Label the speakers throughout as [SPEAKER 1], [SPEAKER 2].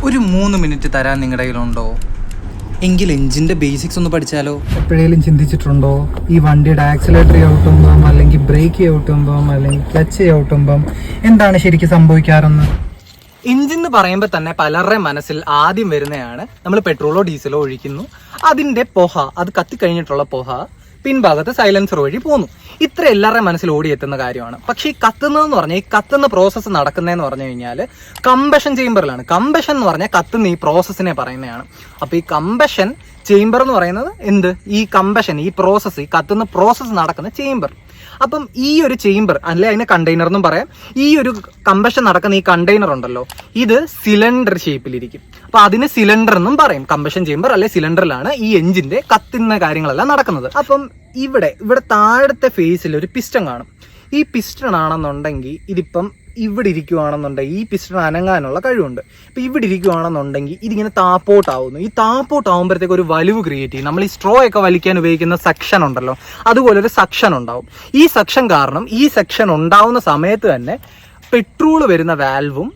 [SPEAKER 1] ഒരു 3 മിനിറ്റ് തരാൻ നിങ്ങളുടെ കയ്യിലുണ്ടോ? എങ്കിൽ എഞ്ചിന്റെ ബേസിക്സ് ഒന്ന് പഠിച്ചാലോ?
[SPEAKER 2] എപ്പോഴേലും ചിന്തിച്ചിട്ടുണ്ടോ ഈ വണ്ടിയുടെ ആക്സിലേറ്റർ ചവിട്ടുമ്പം അല്ലെങ്കിൽ ബ്രേക്ക് ചവിട്ടുമ്പം അല്ലെങ്കിൽ ക്ലച്ച് ചവിട്ടുമ്പം എന്താണ് ശരിക്കും സംഭവിക്കാറെന്ന്?
[SPEAKER 1] എഞ്ചിൻ എന്ന് പറയുമ്പോൾ തന്നെ പലരുടെ മനസ്സിൽ ആദ്യം വരുന്നതാണ് നമ്മൾ പെട്രോളോ ഡീസലോ ഒഴിക്കുന്നു, അതിന്റെ പുക, അത് കത്തിക്കഴിഞ്ഞിട്ടുള്ള പുക പിൻഭാഗത്ത് സൈലൻസർ വഴി പോന്നു. ഇത്ര എല്ലാവരുടെ മനസ്സിൽ ഓടിയെത്തുന്ന കാര്യമാണ്. പക്ഷേ ഈ കത്തുന്നതെന്ന് പറഞ്ഞാൽ, ഈ കത്തുന്ന പ്രോസസ്സ് നടക്കുന്നതെന്ന് പറഞ്ഞു കഴിഞ്ഞാൽ കമ്പഷൻ ചേംബറിലാണ്. കമ്പഷൻ എന്ന് പറഞ്ഞാൽ കത്തുന്ന ഈ പ്രോസസ്സിനെ പറയുന്നതാണ്. അപ്പോൾ ഈ കമ്പഷൻ ചേംബർ എന്ന് പറയുന്നത് എന്ത്? ഈ കമ്പഷൻ, ഈ പ്രോസസ്സ്, ഈ കത്തുന്ന പ്രോസസ്സ് നടക്കുന്ന ചേംബർ. അപ്പം ഈ ഒരു ചേംബർ, അല്ലെ അതിന് കണ്ടെയ്നർ എന്നും പറയാം. ഈ ഒരു കമ്പഷൻ നടക്കുന്ന ഈ കണ്ടെയ്നർ ഉണ്ടല്ലോ, ഇത് സിലിണ്ടർ ഷേപ്പിലിരിക്കും. അപ്പൊ അതിന് സിലിണ്ടർ എന്നും പറയും. കമ്പഷൻ ചേംബർ അല്ലെ സിലിണ്ടറിലാണ് ഈ എഞ്ചിന്റെ കത്തുന്ന കാര്യങ്ങളെല്ലാം നടക്കുന്നത്. അപ്പം ഇവിടെ താഴത്തെ ഫേസിൽ ഒരു പിസ്റ്റൺ കാണും. ഈ പിസ്റ്റൺ ആണെന്നുണ്ടെങ്കിൽ ഇതിപ്പം ഇവിടെ ഇരിക്കുവാണെന്നുണ്ടെങ്കിൽ ഈ പിസ്റ്റൺ അനങ്ങാനുള്ള കഴിവുണ്ട്. ഇപ്പം ഇവിടെ ഇരിക്കുവാണെന്നുണ്ടെങ്കിൽ ഇതിങ്ങനെ താപ്പോട്ടാവുന്നു. ഈ താപ്പോട്ടാവുമ്പോഴത്തേക്ക് ഒരു വലിവ് ക്രിയേറ്റ് ചെയ്യും. നമ്മൾ ഈ സ്ട്രോ ഒക്കെ വലിക്കാൻ ഉപയോഗിക്കുന്ന സെക്ഷൻ ഉണ്ടല്ലോ, അതുപോലെ ഒരു സെക്ഷൻ ഉണ്ടാവും. ഈ സെക്ഷൻ കാരണം ഈ സെക്ഷൻ ഉണ്ടാവുന്ന സമയത്ത് തന്നെ പെട്രോൾ വരുന്ന വാൽവും,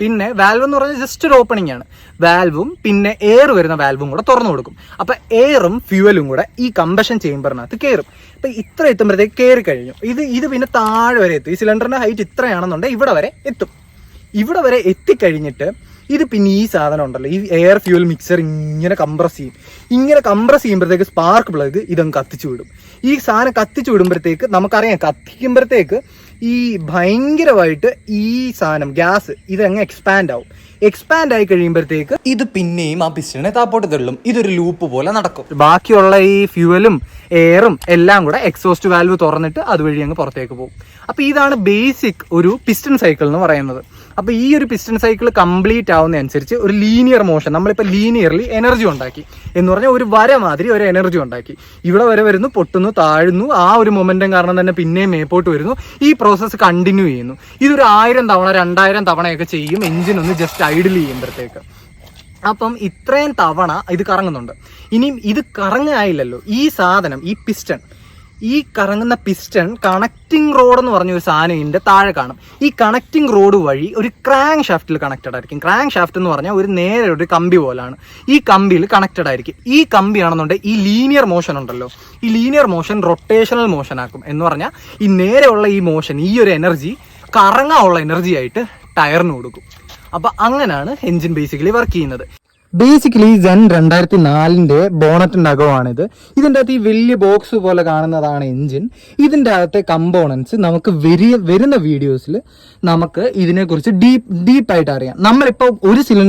[SPEAKER 1] പിന്നെ വാൽവ് എന്ന് പറഞ്ഞാൽ ജസ്റ്റ് ഒരു ഓപ്പണിംഗ് ആണ്, വാൽവും പിന്നെ എയർ വരുന്ന വാൽവും കൂടെ തുറന്നു കൊടുക്കും. അപ്പൊ എയറും ഫ്യൂവലും കൂടെ ഈ കമ്പഷൻ ചേംബറിനകത്ത് കയറും. അപ്പൊ ഇത്ര എത്തുമ്പോഴത്തേക്ക് കയറി കഴിഞ്ഞു. ഇത് പിന്നെ താഴെ വരെ എത്തും. ഈ സിലിണ്ടറിന്റെ ഹൈറ്റ് ഇത്രയാണെന്നുണ്ടെങ്കിൽ ഇവിടെ വരെ എത്തും. ഇവിടെ വരെ എത്തിക്കഴിഞ്ഞിട്ട് ഇത് പിന്നെ ഈ സാധനം ഉണ്ടല്ലോ, ഈ എയർ ഫ്യൂവൽ മിക്സർ ഇങ്ങനെ കംപ്രസ് ചെയ്യും. ഇങ്ങനെ കംപ്രസ് ചെയ്യുമ്പോഴത്തേക്ക് സ്പാർക്ക് പ്ലഗ് ഇതങ്ങ് കത്തിച്ചു വിടും. ഈ സാധനം കത്തിച്ചു വിടുമ്പോഴത്തേക്ക് നമുക്കറിയാം, കത്തിക്കുമ്പോഴത്തേക്ക് ഈ ഭയങ്കരമായിട്ട് ഈ സാധനം ഗ്യാസ് ഇതങ്ങ് എക്സ്പാൻഡ് ആവും. എക്സ്പാൻഡ് ആയി കഴിയുമ്പോഴത്തേക്ക് ഇത് പിന്നെയും ആ പിസ്റ്റണിനെ താപ്പോട്ട് തള്ളും. ഇതൊരു ലൂപ്പ് പോലെ നടക്കും. ബാക്കിയുള്ള ഈ ഫ്യൂവലും എയറും എല്ലാം കൂടെ എക്സോസ്റ്റ് വാൽവ് തുറന്നിട്ട് അതുവഴി അങ്ങ് പുറത്തേക്ക് പോകും. അപ്പോൾ ഇതാണ് ബേസിക് ഒരു പിസ്റ്റൺ സൈക്കിൾ എന്ന് പറയുന്നത്. അപ്പോൾ ഈ ഒരു പിസ്റ്റൺ സൈക്കിൾ കംപ്ലീറ്റ് ആവുന്ന അനുസരിച്ച് ഒരു ലീനിയർ മോഷൻ, നമ്മളിപ്പോൾ ലീനിയർലി എനർജി ഉണ്ടാക്കി എന്ന് പറഞ്ഞാൽ ഒരു വര മാതിരി ഒരു എനർജി ഉണ്ടാക്കി. ഇവിടെ വരെ വരുന്നു, പൊട്ടുന്നു, താഴുന്നു. ആ ഒരു മൊമെന്റം കാരണം തന്നെ പിന്നെയും മേപ്പോട്ട് വരുന്നു. ഈ പ്രോസസ്സ് കണ്ടിന്യൂ ചെയ്യുന്നു. ഇതൊരു 1000 തവണ 2000 തവണയൊക്കെ ചെയ്യും എഞ്ചിൻ ഒന്ന് ജസ്റ്റ് ഐഡിൽ ചെയ്യുമ്പോഴത്തേക്ക്. അപ്പം ഇത്രയും തവണ ഇത് കറങ്ങുന്നുണ്ട്. ഇനിയും ഇത് കറങ്ങായില്ലല്ലോ, ഈ സാധനം, ഈ പിസ്റ്റൺ, ഈ കറങ്ങുന്ന പിസ്റ്റൺ കണക്റ്റിംഗ് റോഡ് എന്ന് പറഞ്ഞ ഒരു സാധനം ഇതിന്റെ താഴെ കാണും. ഈ കണക്റ്റിംഗ് റോഡ് വഴി ഒരു ക്രാങ്ക് ഷാഫ്റ്റിൽ കണക്റ്റഡ് ആയിരിക്കും. ക്രാങ്ക് ഷാഫ്റ്റ് എന്ന് പറഞ്ഞാൽ ഒരു നേരെ ഒരു കമ്പി പോലാണ്. ഈ കമ്പിയിൽ കണക്റ്റഡ് ആയിരിക്കും. ഈ കമ്പി ആണെന്നുണ്ടെങ്കിൽ ഈ ലീനിയർ മോഷൻ ഉണ്ടല്ലോ, ഈ ലീനിയർ മോഷൻ റൊട്ടേഷണൽ മോഷൻ ആക്കും. എന്ന് പറഞ്ഞാൽ ഈ നേരെയുള്ള ഈ മോഷൻ, ഈ ഒരു എനർജി കറങ്ങാനുള്ള എനർജി ആയിട്ട് ടയറിന് കൊടുക്കും. അപ്പൊ അങ്ങനെയാണ് എഞ്ചിൻ ബേസിക്കലി വർക്ക് ചെയ്യുന്നത്. ബേസിക്കലി സെൻ 2004 ബോണറ്റിന്റെ അകമാണിത്. ഇതിൻ്റെ അകത്ത് ഈ വലിയ ബോക്സ് പോലെ കാണുന്നതാണ് എഞ്ചിൻ. ഇതിൻ്റെ അകത്തെ കമ്പോണൻസ് നമുക്ക് വരുന്ന വീഡിയോസിൽ നമുക്ക് ഇതിനെക്കുറിച്ച് ഡീപ്പായിട്ട് അറിയാം. നമ്മളിപ്പോൾ ഒരു സിലിണ്ടർ